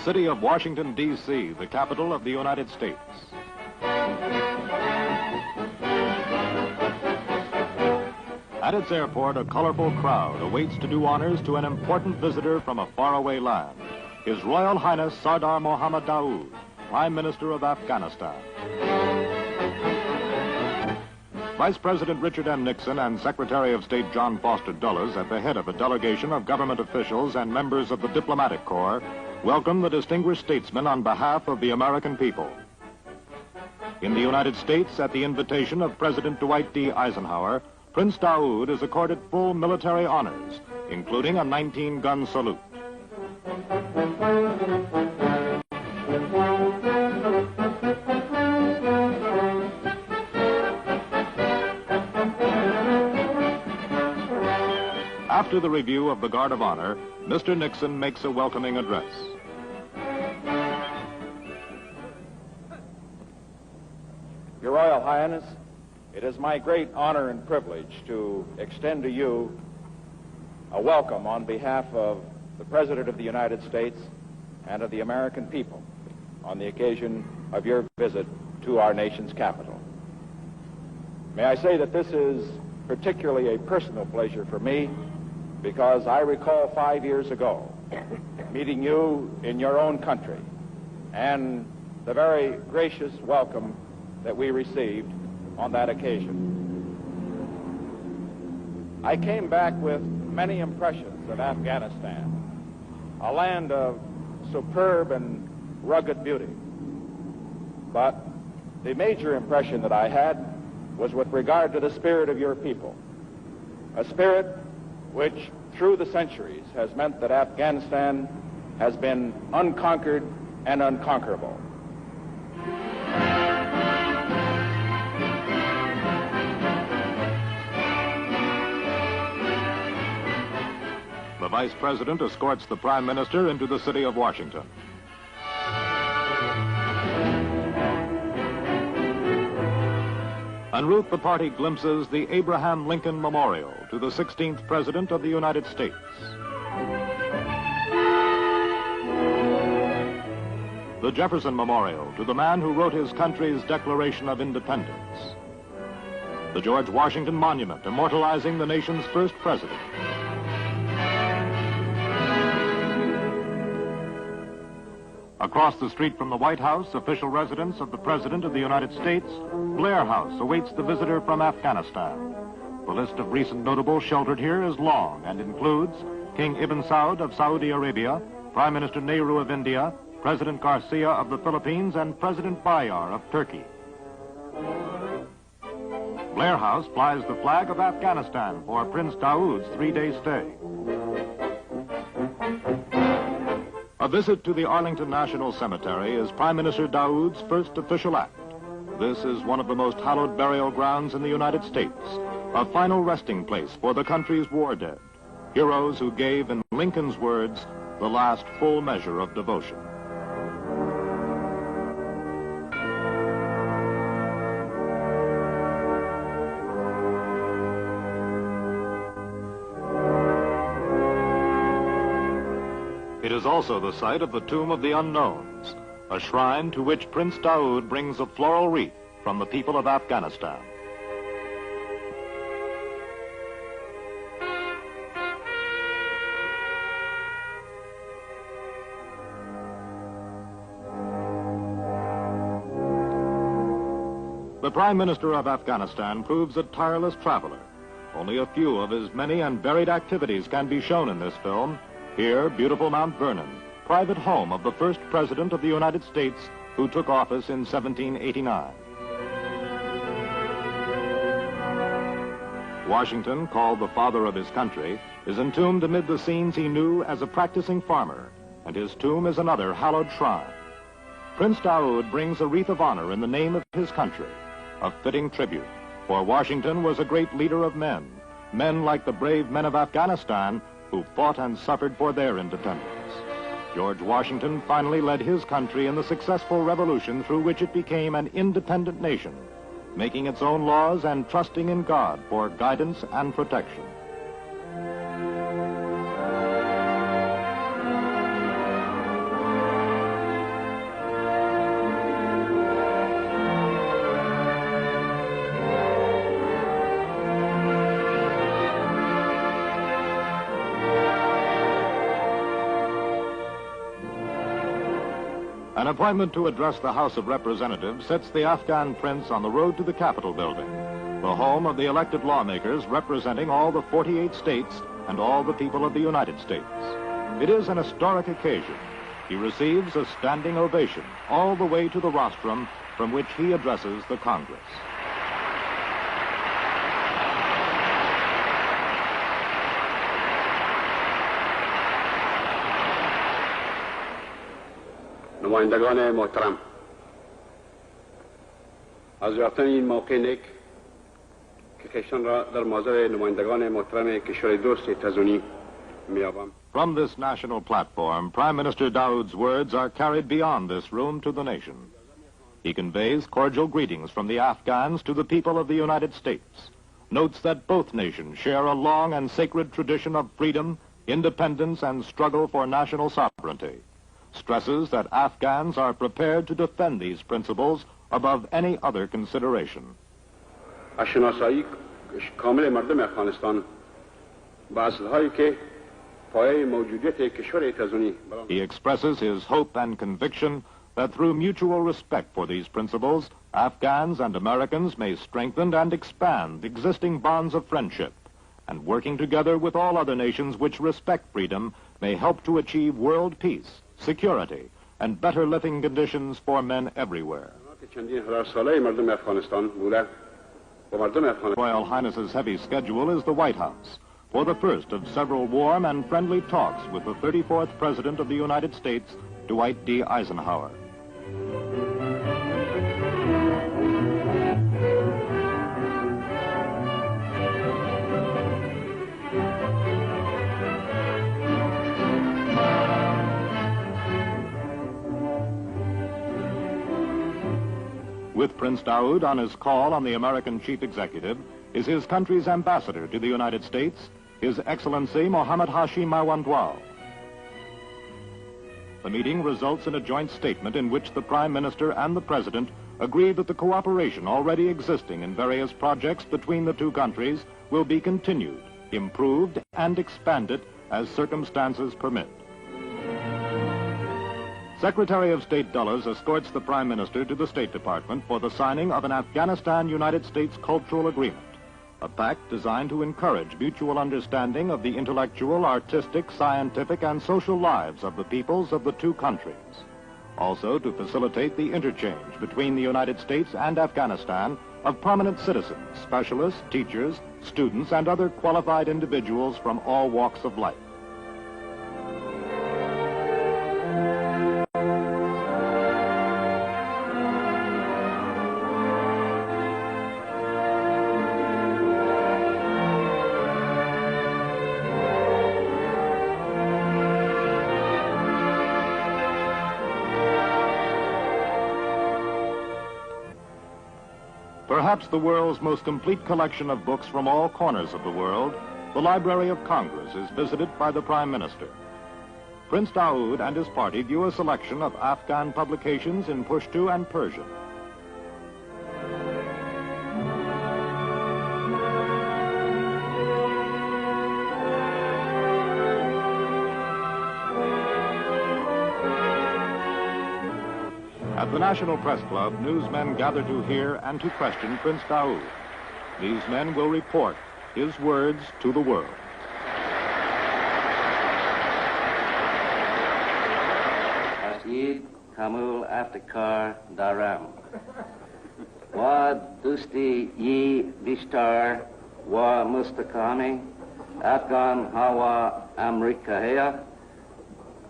city of Washington, D.C., the capital of the United States. At its airport, a colorful crowd awaits to do honors to an important visitor from a faraway land, His Royal Highness Sardar Mohammad Daoud, Prime Minister of Afghanistan. Vice President Richard M. Nixon and Secretary of State John Foster Dulles, at the head of a delegation of government officials and members of the diplomatic corps, welcome the distinguished statesman on behalf of the American people. In the United States, at the invitation of President Dwight D. Eisenhower, Prince Daoud is accorded full military honors, including a 19-gun salute. After the review of the Guard of Honor, Mr. Nixon makes a welcoming address. Your Royal Highness, it is my great honor and privilege to extend to you a welcome on behalf of the President of the United States and of the American people on the occasion of your visit to our nation's capital. May I say that this is particularly a personal pleasure for me, because I recall 5 years ago meeting you in your own country and the very gracious welcome that we received on that occasion. I came back with many impressions of Afghanistan, a land of superb and rugged beauty. But the major impression that I had was with regard to the spirit of your people, a spirit which through the centuries has meant that Afghanistan has been unconquered and unconquerable. The Vice President escorts the Prime Minister into the city of Washington. En route, the party glimpses the Abraham Lincoln Memorial to the 16th President of the United States. The Jefferson Memorial to the man who wrote his country's Declaration of Independence. The George Washington Monument immortalizing the nation's first president. Across the street from the White House, official residence of the President of the United States, Blair House awaits the visitor from Afghanistan. The list of recent notables sheltered here is long and includes King Ibn Saud of Saudi Arabia, Prime Minister Nehru of India, President Garcia of the Philippines, and President Bayar of Turkey. Blair House flies the flag of Afghanistan for Prince Daoud's 3-day stay. A visit to the Arlington National Cemetery is Prime Minister Daoud's first official act. This is one of the most hallowed burial grounds in the United States, a final resting place for the country's war dead, heroes who gave, in Lincoln's words, the last full measure of devotion. It is also the site of the Tomb of the Unknowns, a shrine to which Prince Daoud brings a floral wreath from the people of Afghanistan. The Prime Minister of Afghanistan proves a tireless traveler. Only a few of his many and varied activities can be shown in this film. Here, beautiful Mount Vernon, private home of the first President of the United States who took office in 1789. Washington, called the father of his country, is entombed amid the scenes he knew as a practicing farmer, and his tomb is another hallowed shrine. Prince Daoud brings a wreath of honor in the name of his country, a fitting tribute, for Washington was a great leader of men, men like the brave men of Afghanistan who fought and suffered for their independence. George Washington finally led his country in the successful revolution through which it became an independent nation, making its own laws and trusting in God for guidance and protection. An appointment to address the House of Representatives sets the Afghan prince on the road to the Capitol building, the home of the elected lawmakers representing all the 48 states and all the people of the United States. It is an historic occasion. He receives a standing ovation all the way to the rostrum from which he addresses the Congress. نمایندگان محترم، از یافتن این موقع نیک که خیشتن را در معاصر نمایندگان محترم کشور دوست تزونی می‌یابم. From this national platform, Prime Minister Daoud's words are carried beyond this room to the nation. He conveys cordial greetings from the Afghans to the people of the United States, notes that both nations share a long and sacred tradition of freedom, independence, and struggle for national sovereignty, stresses that Afghans are prepared to defend these principles above any other consideration. شناسایی کامل مردم افغانستان با اصل‌هایی که پایه موجودیت کشور تزونی. He expresses his hope and conviction that through mutual respect for these principles, Afghans and Americans may strengthen and expand existing bonds of friendship, and working together with all other nations which respect freedom may help to achieve world peace, security, and better living conditions for men everywhere. Royal Highness's heavy schedule is the White House for the first of several warm and friendly talks with the 34th President of the United States, Dwight D. Eisenhower. With Prince Daoud on his call on the American chief executive is his country's ambassador to the United States, His Excellency Mohammed Hashim Mawandwal. The meeting results in a joint statement in which the Prime Minister and the President agree that the cooperation already existing in various projects between the two countries will be continued, improved, and expanded as circumstances permit. Secretary of State Dulles escorts the Prime Minister to the State Department for the signing of an Afghanistan-United States cultural agreement, a pact designed to encourage mutual understanding of the intellectual, artistic, scientific, and social lives of the peoples of the two countries. Also to facilitate the interchange between the United States and Afghanistan of prominent citizens, specialists, teachers, students, and other qualified individuals from all walks of life. Perhaps the world's most complete collection of books from all corners of the world, the Library of Congress is visited by the Prime Minister. Prince Daoud and his party view a selection of Afghan publications in Pashto and Persian. At the National Press Club, newsmen gather to hear and to question Prince Daoud. These men will report his words to the world. Asid Kamul Aftakar Daram. Wa Dusti Yi Bishtar Wa Mustakani Afghan Hawa Amrikahea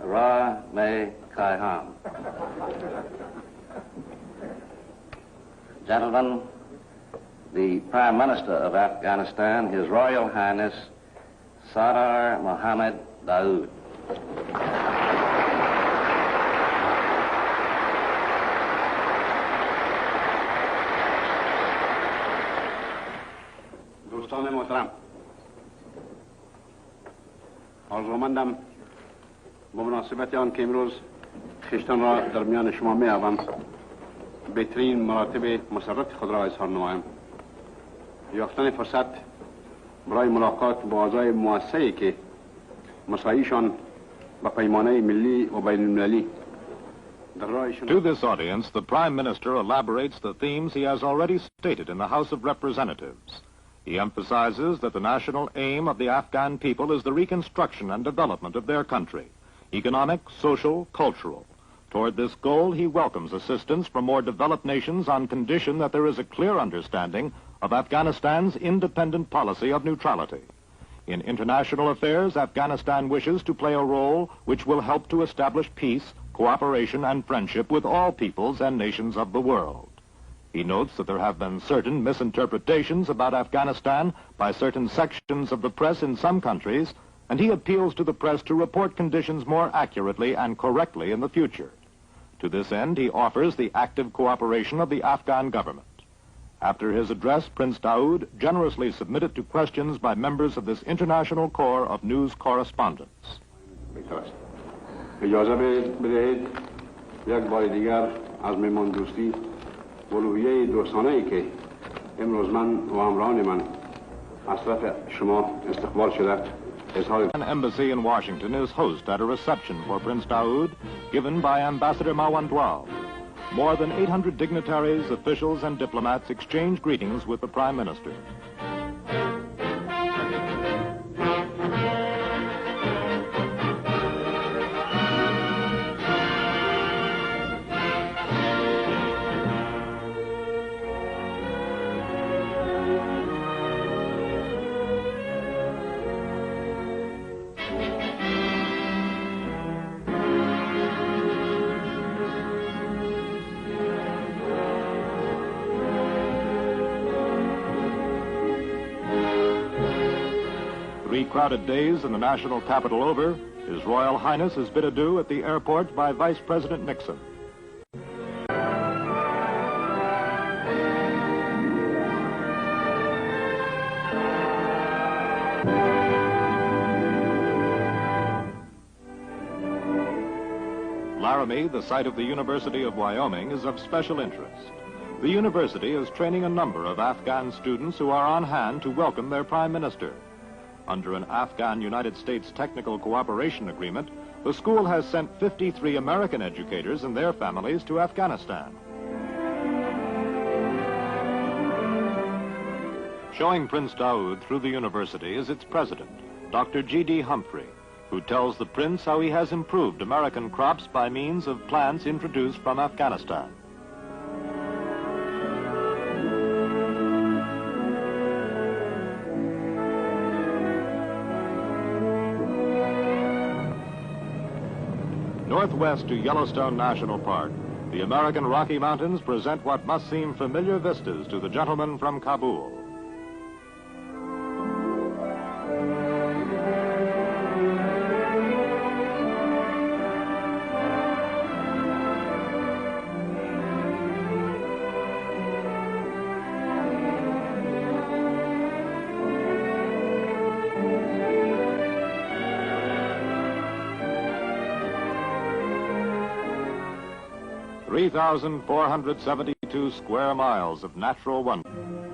Ra Me Kaiham. Gentlemen, the Prime Minister of Afghanistan, His Royal Highness Sardar Mohammed Daoud. دوستان محترم، آرزومندم با مناسبت آن که امروز خویشتن را در میان شما می‌یابم بهترین مراتب مسرت خود را اظهار نمایم. یافتن فرصت برای ملاقات با اعضای مؤسسه‌ای که مساعیشان به پیمانه ملی و بین المللی To this audience, the Prime Minister elaborates the themes he has already stated in the House of Representatives. He emphasizes that the national aim of the Afghan people is the reconstruction and development of their country, economic, social, cultural. Toward this goal, he welcomes assistance from more developed nations on condition that there is a clear understanding of Afghanistan's independent policy of neutrality. In international affairs, Afghanistan wishes to play a role which will help to establish peace, cooperation, and friendship with all peoples and nations of the world. He notes that there have been certain misinterpretations about Afghanistan by certain sections of the press in some countries, and he appeals to the press to report conditions more accurately and correctly in the future. To this end, he offers the active cooperation of the Afghan government. After his address, Prince Daaud generously submitted to questions by members of this international corps of news correspondents. اجازه بدهید یک بار دیگر از مهمان دوستی و روحیه دوستانه‌ای که امروز من و همراهان من از طرف شما استقبال شده اظهار. An embassy in Washington is host at a reception for Prince Daaud given by Ambassador Mawandwal. More than 800 dignitaries, officials, and diplomats exchange greetings with the Prime Minister. Three crowded days in the national capital over, His Royal Highness is bid adieu at the airport by Vice President Nixon. Laramie, the site of the University of Wyoming, is of special interest. The university is training a number of Afghan students who are on hand to welcome their Prime Minister. Under an Afghan-United States technical cooperation agreement, the school has sent 53 American educators and their families to Afghanistan. Showing Prince Daaud through the university is its president, Dr. G.D. Humphrey, who tells the prince how he has improved American crops by means of plants introduced from Afghanistan. Northwest to Yellowstone National Park, the American Rocky Mountains present what must seem familiar vistas to the gentleman from Kabul. (3,472 square miles of natural wonder.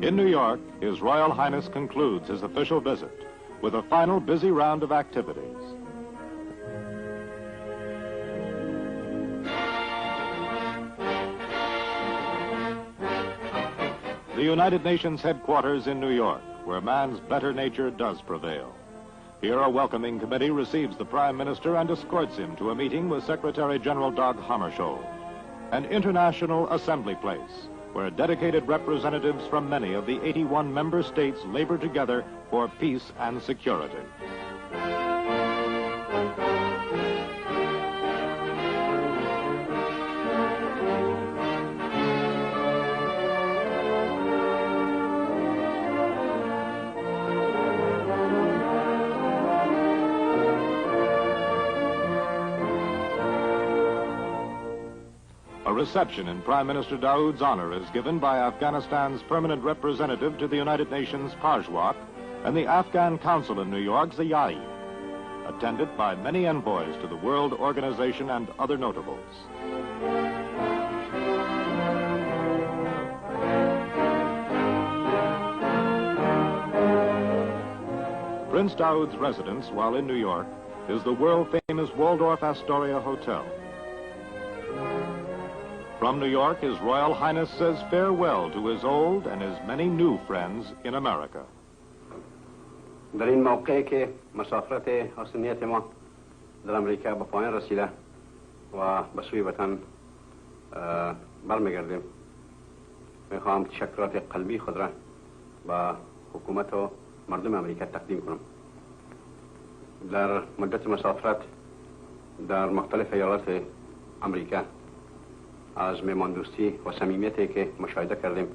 In New York, His Royal Highness concludes his official visit with a final busy round of activities. The United Nations headquarters in New York, where man's better nature does prevail. Here a welcoming committee receives the Prime Minister and escorts him to a meeting with Secretary General Dag Hammarskjöld. An international assembly place where dedicated representatives from many of the 81 member states labor together for peace and security. A reception in Prime Minister Daaud's honor is given by Afghanistan's permanent representative to the United Nations, Pajwak, and the Afghan Council in New York, Zayai, attended by many envoys to the World Organization and other notables. Prince Daaud's residence while in New York is the world-famous Waldorf Astoria Hotel. From New York, His Royal Highness says farewell to his old and his many new friends in America. در این موقعی که مسافرت حسنیت ما در امریکا به پایان رسیده و به سوی وطن برمیگردیم، میخواهم تشکرات قلبی خود را به حکومت و مردم امریکا تقدیم کنم. در مدت مسافرت در مختلف ایالات امریکا از میهمان دوستی و صمیمیتی که مشاهده کردیم